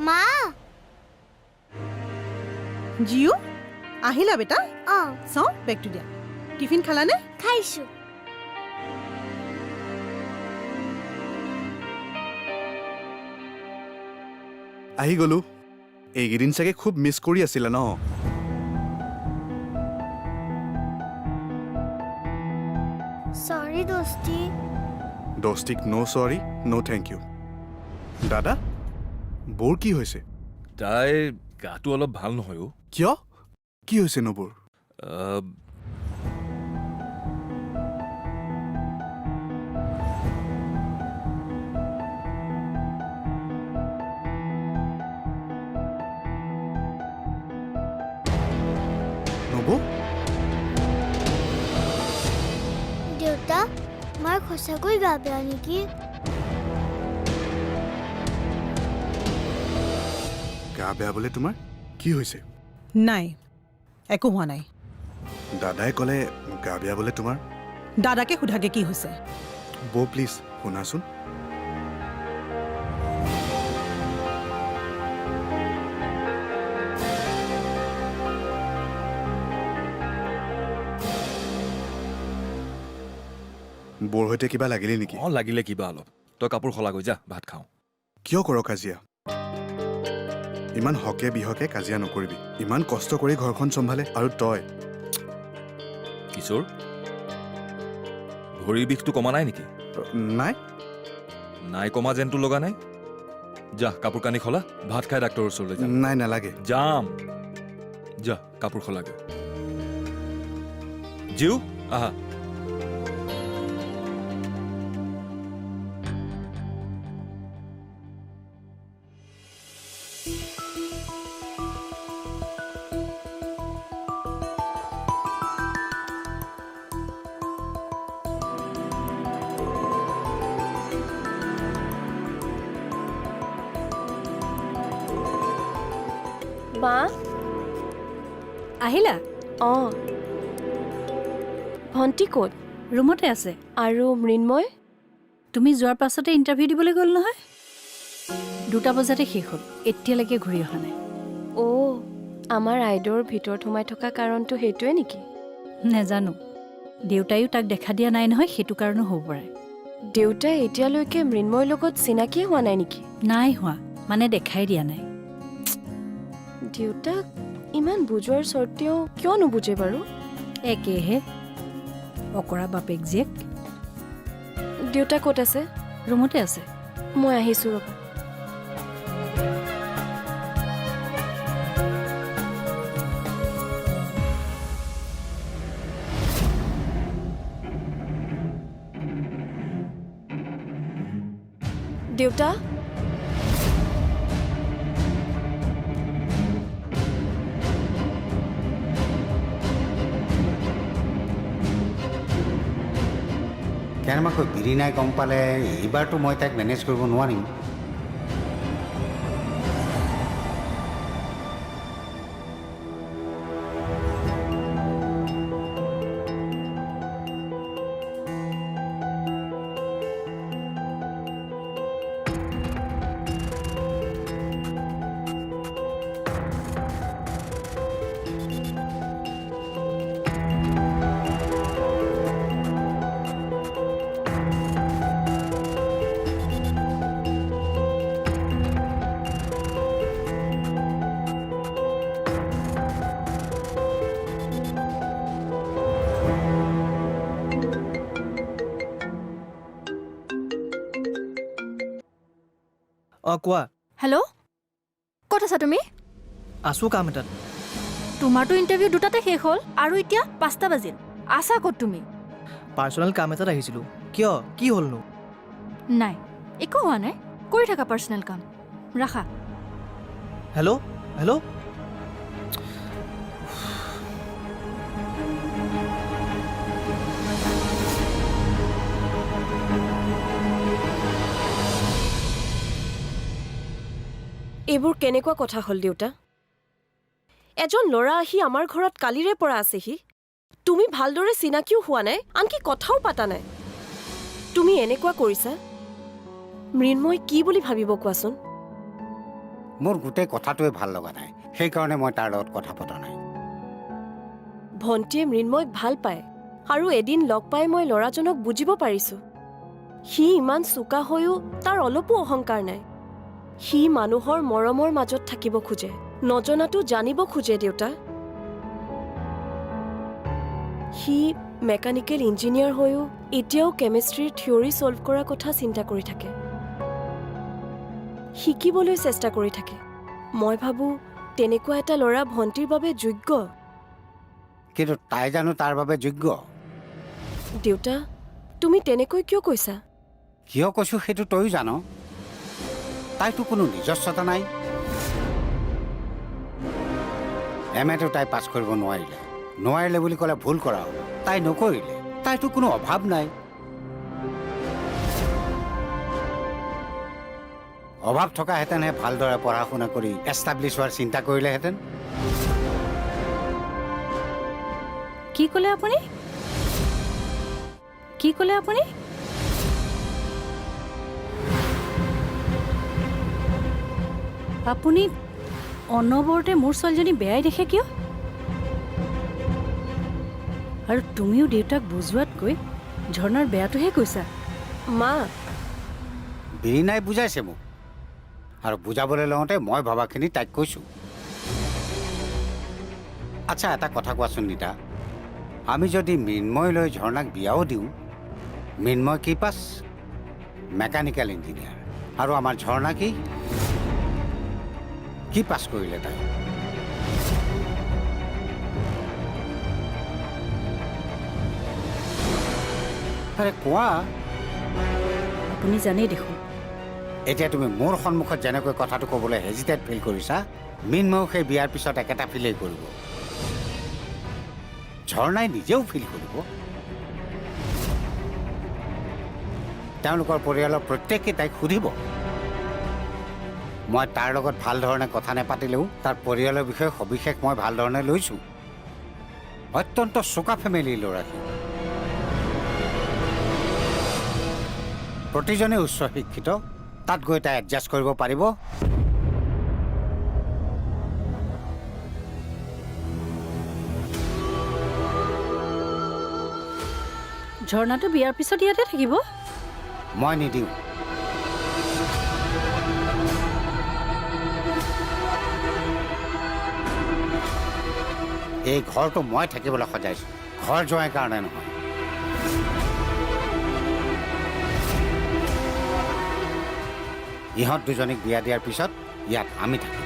মা জিও আহিলা বেটা অ' চাওঁ বেগটো দিয়া টিফিন খালানে খাইছো আহি গলো এইকেইদিন চাগে খুব মিছ কৰি আছিলা ন সৰি দোস্তি দোস্তিক ন' চৰি ন' থেংক ইউ দাদা বৰ কি হৈছে তাইৰ গাটো অলপ ভাল নহয় অ'। কিয় কি হৈছে নবোৰ আহ, নব দেউতা মই সঁচাকৈ গা বেয়া নেকি গা বেয়া বোলে তোমাৰ কি হৈছে নাই একো হোৱা নাই দাদাই ক'লে গা বেয়া বোলে তোমাৰ দাদাকে সোধাকে কি হৈছে বৌ প্লিজ শুনাচোন বৰ সৈতে কিবা লাগিলে নেকি অ লাগিলে কিবা অলপ তই কাপোৰ সলাগৈ যা ভাত খাওঁ কিয় কৰ কাজিয়া ইমান হকে বিহকে কাজিয়া নকৰিবি ইমান কষ্ট কৰি ঘৰখন চম্ভালে আৰু তই কিশোৰ ভৰিৰ বিষটো কমা নাই নেকি নাই নাই কমা যেনটো লগা নাই যা কাপোৰ কানি খলা ভাত খাই ডাক্তৰৰ ওচৰলৈ যাম নাই নালাগে যাম যা কাপোৰ খলাগৈ জিউ আহা মা আহিলা অঁ ভণ্টি ক'ত ৰুমতে আছে আৰু মৃন্ময় তুমি যোৱাৰ পাছতে ইণ্টাৰভিউ দিবলৈ গ'ল নহয় 2টা বজাতে শেষ হ'ল এতিয়ালৈকে ঘূৰি অহা নাই অ' আমাৰ আইদেউৰ ভিতৰত সোমাই থকা কাৰণটো সেইটোৱে নেকি নেজানো দেউতায়ো তাক দেখা দিয়া নাই নহয় সেইটো কাৰণো হ'ব পাৰে দেউতাই এতিয়ালৈকে মৃন্ময়ৰ লগত চিনাকিয়ে হোৱা নাই নেকি নাই হোৱা মানে দেখাই দিয়া নাই দেউতাক ইমান বুজোৱাৰ স্বত্তেও কিয় নুবুজে বাৰু একেহে অকৰা বাপেক জীয়েক দেউতা ক'ত আছে ৰুমতে আছে মই আহিছোঁ ৰ'বা দেউতা কেনেবাকৈ বিৰিনাই গম পালে এইবাৰতো মই তাইক মেনেজ কৰিব নোৱাৰিম কোৱা হেল্ল' ক'ত আছা তুমি আছোঁ কাম এটাত তোমাৰতো ইণ্টাৰভিউ 2টাতে শেষ হ'ল আৰু এতিয়া 5টা বাজিল আছা ক'ত তুমি পাৰ্চনেল কাম এটাত আহিছিলোঁ কিয় কি হ'লনো নাই একো হোৱা নাই কৰি থাকা পাৰ্চনেল কাম ৰাখা হেল্ল' হেল্ল' এইবোৰ কেনেকুৱা কথা হ'ল দেউতা এজন ল'ৰা আহি আমাৰ ঘৰত কালিৰে পৰা আছেহি তুমি ভালদৰে চিনাকিও হোৱা নাই আনকি কথাও পাতা নাই তুমি এনেকুৱা কৰিছা মৃন্ময় কি বুলি ভাবিব কোৱাচোন মোৰ গোটেই কথাটোৱে ভাল লগা নাই সেইকাৰণে মই তাৰ লগত কথা পতা নাই ভণ্টিয়ে মৃন্ময়ক ভাল পায় আৰু এদিন লগ পাই মই ল'ৰাজনক বুজিব পাৰিছোঁ সি ইমান চোকা হৈও তাৰ অলপো অহংকাৰ নাই সি মানুহৰ মৰমৰ মাজত থাকিব খোজে নজনাটো জানিব খোজে দেউতা সি মেকানিকেল ইঞ্জিনিয়াৰ হৈও এতিয়াও কেমিষ্ট্ৰিৰ থিয়ৰী ছল্ভ কৰাৰ কথা চিন্তা কৰি থাকে শিকিবলৈ চেষ্টা কৰি থাকে মই ভাবোঁ তেনেকুৱা এটা ল'ৰা ভণ্টিৰ বাবে যোগ্য কিন্তু তাই জানো তাৰ বাবে যোগ্য দেউতা তুমি তেনেকৈ কিয় কৈছা কিয় কৈছোঁ সেইটো তয়ো জান তাইতো কোনো নিজস্বতা নাই এমএটো তাই পাছ কৰিব নোৱাৰিলে বুলি ক'লে ভুল কৰা হ'ব তাই নকৰিলে তাইতো কোনো অভাৱ নাই অভাৱ থকাহেঁতেনহে ভালদৰে পঢ়া শুনা কৰি এষ্টাব্লিছ হোৱাৰ চিন্তা কৰিলেহেঁতেন কি ক'লে আপুনি কি ক'লে আপুনি আপুনি অনবৰতে মোৰ ছোৱালীজনী বেয়াই দেখে কিয় আৰু তুমিও দেউতাক বুজোৱাতকৈ ঝৰ্ণাৰ বেয়াটোহে কৈছা মা বিৰিণাই বুজাইছে মোক আৰু বুজাবলৈ লওঁতে মই ভবাখিনি তাইক কৈছোঁ আচ্ছা এটা কথা কোৱাচোন নীতা আমি যদি মৃন্ময় লৈ ঝৰ্ণাক বিয়াও দিওঁ মৃন্ময় কি পাছ মেকানিকেল ইঞ্জিনিয়াৰ আৰু আমাৰ ঝৰ্ণা কি পাছ কৰিলে তাই আৰে কোৱা আপুনি জানেই দেখোন এতিয়া তুমি মোৰ সন্মুখত যেনেকৈ কথাটো ক'বলৈ হেজিটেট ফিল কৰিছা মৃন্ময়ো সেই বিয়াৰ পিছত একেটা ফিলেই কৰিব ঝৰ্ণাই নিজেও ফিল কৰিব তেওঁলোকৰ পৰিয়ালৰ প্ৰত্যেকেই তাইক সুধিব মই তাৰ লগত ভাল ধৰণে কথা নেপাতিলেও তাৰ পৰিয়ালৰ বিষয়ে সবিশেষ মই ভাল ধৰণে লৈছোঁ অত্যন্ত চোকা ফেমিলিৰ ল'ৰাসী প্ৰতিজনে উচ্চ শিক্ষিত তাত গৈ তাই এডজাষ্ট কৰিব পাৰিব ঝৰ্ণাটো বিয়াৰ পিছত ইয়াতে থাকিব মই নিদিওঁ এই ঘৰটো মই থাকিবলৈ সজাইছোঁ ঘৰ যোৱাৰ কাৰণে নহয় ইহঁত দুজনীক বিয়া দিয়াৰ পিছত ইয়াত আমি থাকিম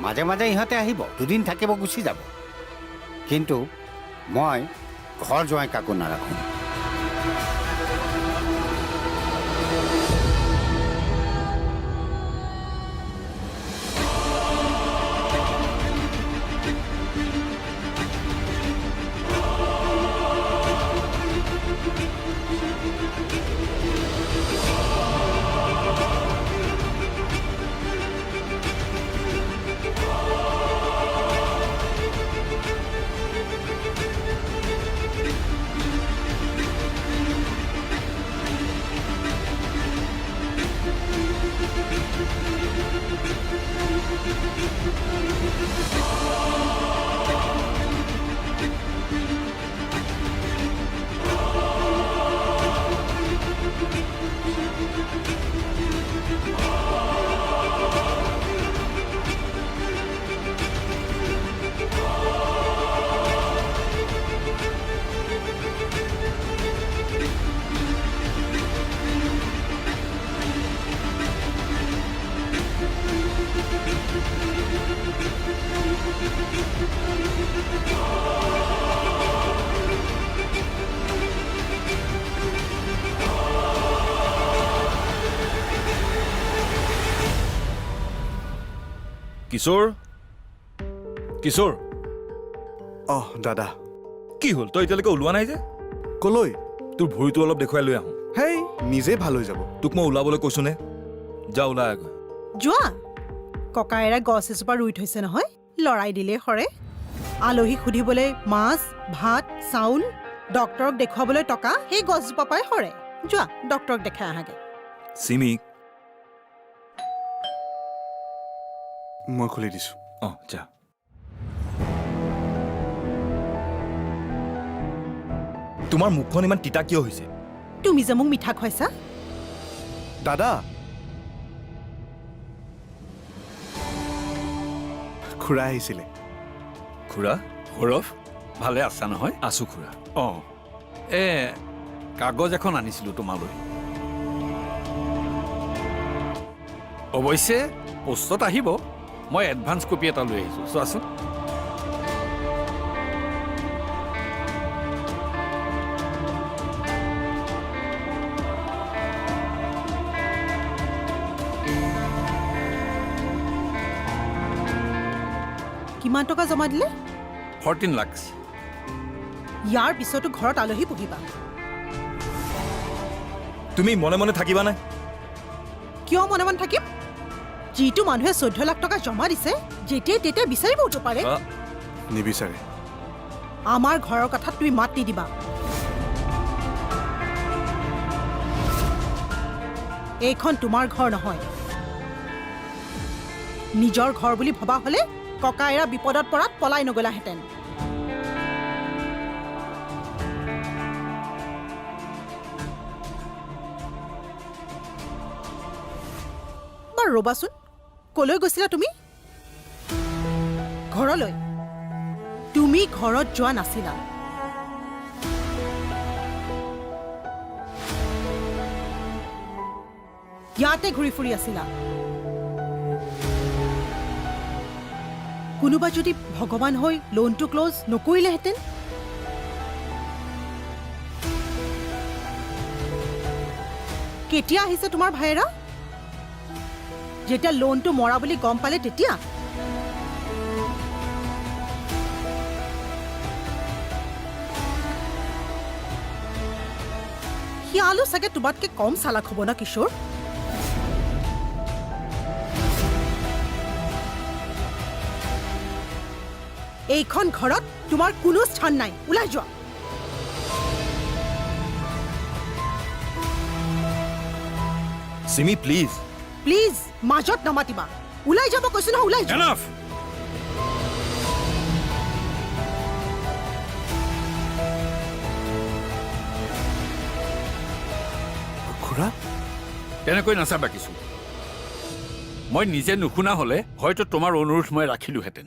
মাজে মাজে ইহঁতে আহিব দুদিন থাকিব গুচি যাব কিন্তু মই ঘৰ যোৱাই কাকো নাৰাখোঁ কিশোৰ কিশোৰ দাদা কি হ'ল তই এতিয়ালৈকে ওলোৱা নাই যে কলৈ তোৰ ভৰিটো অলপ দেখুৱাই লৈ আহোঁ হেই নিজেই ভাল হৈ যাব তোক মই ওলাবলৈ কৈছোনে যা ওলাই আগ যোৱা ককায়েৰে গছ এজোপা ৰুই থৈছে নহয় লৰাই দিলেই সৰে আলহীক সুধিবলৈ মাছ ভাত চাউল ডক্তৰক দেখুৱাবলৈ টকা সেই গছজোপা পাই সৰে যোৱা ডক্তৰক দেখাই আহাগে চিমি মই খুলি দিছোঁ অঁ যা তোমাৰ মুখখন ইমান তিতা কিয় হৈছে তুমি যে মোক মিঠা খুৱাইছা দাদা খুৰা আহিছিলে খুৰা সৌৰভ ভালে আছা নহয় আছো খুৰা অঁ কাগজ এখন আনিছিলোঁ তোমালৈ অৱশ্যে পোষ্টত আহিব মই এডভান্স কপি এটা লৈ আহিছোঁ চোৱাচোন কিমান টকা জমা দিলে 14 লাখ ইয়াৰ পিছতো ঘৰত আলহী বহিবা তুমি মনে মনে থাকিবা নাই কিয় মনে মনে থাকিম যিটো মানুহে 14 লাখ টকা জমা দিছে যেতিয়াই তেতিয়াই বিচাৰিবওতো পাৰে নিবিচাৰে আমাৰ ঘৰৰ কথাত তুমি মাত নিদিবা এইখন তোমাৰ ঘৰ নহয় নিজৰ ঘৰ বুলি ভবা হলে ককাইৰা বিপদত পৰাত পলাই নগলাহেঁতেন বাৰু ৰবাচোন কলৈ গৈছিলা তুমি ঘৰলৈ তুমি ঘৰত যোৱা নাছিলা ইয়াতে ঘূৰি ফুৰি আছিলা কোনোবা যদি ভগৱান হৈ লোনটো ক্লোজ নকৰিলেহেঁতেন কেতিয়া আহিছে তোমাৰ ভাইৰা যেতিয়া লোনটো মৰা বুলি গম পালে তেতিয়া শিয়ালো চাগে তোমাতকে কম চালাক হ'ব না কিশোৰ এইখন ঘৰত তোমাৰ কোনো স্থান নাই ওলাই যোৱা চিমি প্লিজ প্লিজ মাজত নামাতিবা ওলাই যাব কৈছো নহয় ওলাই যোৱা এনাফ খুৰা তেনেকৈ নাচাবা কিছু মই নিজে নুশুনা হ'লে হয়তো তোমাৰ অনুৰোধ মই ৰাখিলোহেঁতেন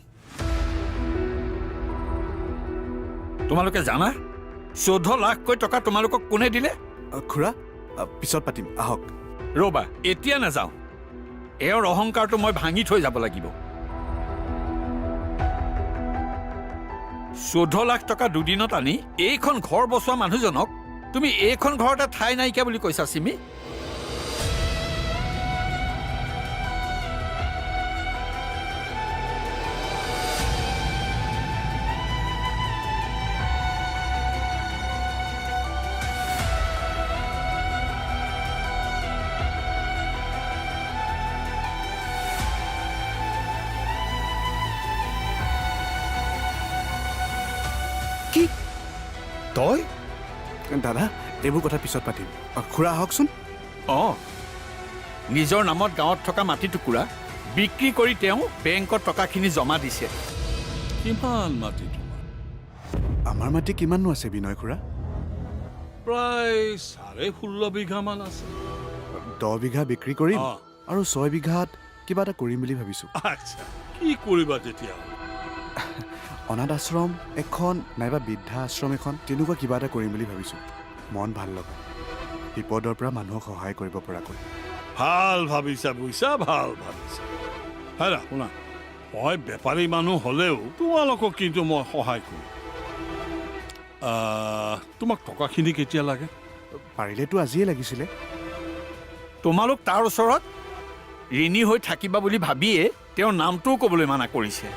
তোমালোকে জানা 14 লাখকৈ টকা তোমালোকক কোনে দিলে খুৰা পিছত পাতিম আহক ৰ'বা এতিয়া নাযাওঁ এওঁৰ অহংকাৰটো মই ভাঙি থৈ যাব লাগিব 14 লাখ টকা দুদিনত আনি এইখন ঘৰ বচোৱা মানুহজনক তুমি এইখন ঘৰতে ঠাই নাইকিয়া বুলি কৈছা চিমি কি তই দাদা এইবোৰ কথা পিছত পাতিম খুৰা আহকচোন অঁ নিজৰ নামত গাঁৱত থকা মাটি টুকুৰা বিক্ৰী কৰি তেওঁ বেংকত টকাখিনি জমা দিছে কিমান মাটি আমাৰ মাটি কিমাননো আছে বিনয় খুৰা প্ৰায় 16.5 বিঘামান আছে 10 বিঘা বিক্ৰী কৰিম অঁ। আৰু 6 বিঘাত কিবা এটা কৰিম বুলি ভাবিছোঁ আচ্ছা কি কৰিবা তেতিয়া অনাথ আশ্ৰম এখন নাইবা বৃদ্ধা আশ্ৰম এখন তেনেকুৱা কিবা এটা কৰিম বুলি ভাবিছোঁ মন ভাল লগা বিপদৰ পৰা মানুহক সহায় কৰিব পৰাকৈ ভাল ভাবিছা বুইছা ভাল ভাবিছা হেৰা শুনা মই বেপাৰী মানুহ হ'লেও তোমালোকক কিন্তু মই সহায় কৰিম তোমাক টকাখিনি কেতিয়া লাগে পাৰিলেতো আজিয়ে লাগিছিলে তোমালোক তাৰ ওচৰত ঋণী হৈ থাকিবা বুলি ভাবিয়ে তেওঁৰ নামটোও ক'বলৈ মানা কৰিছে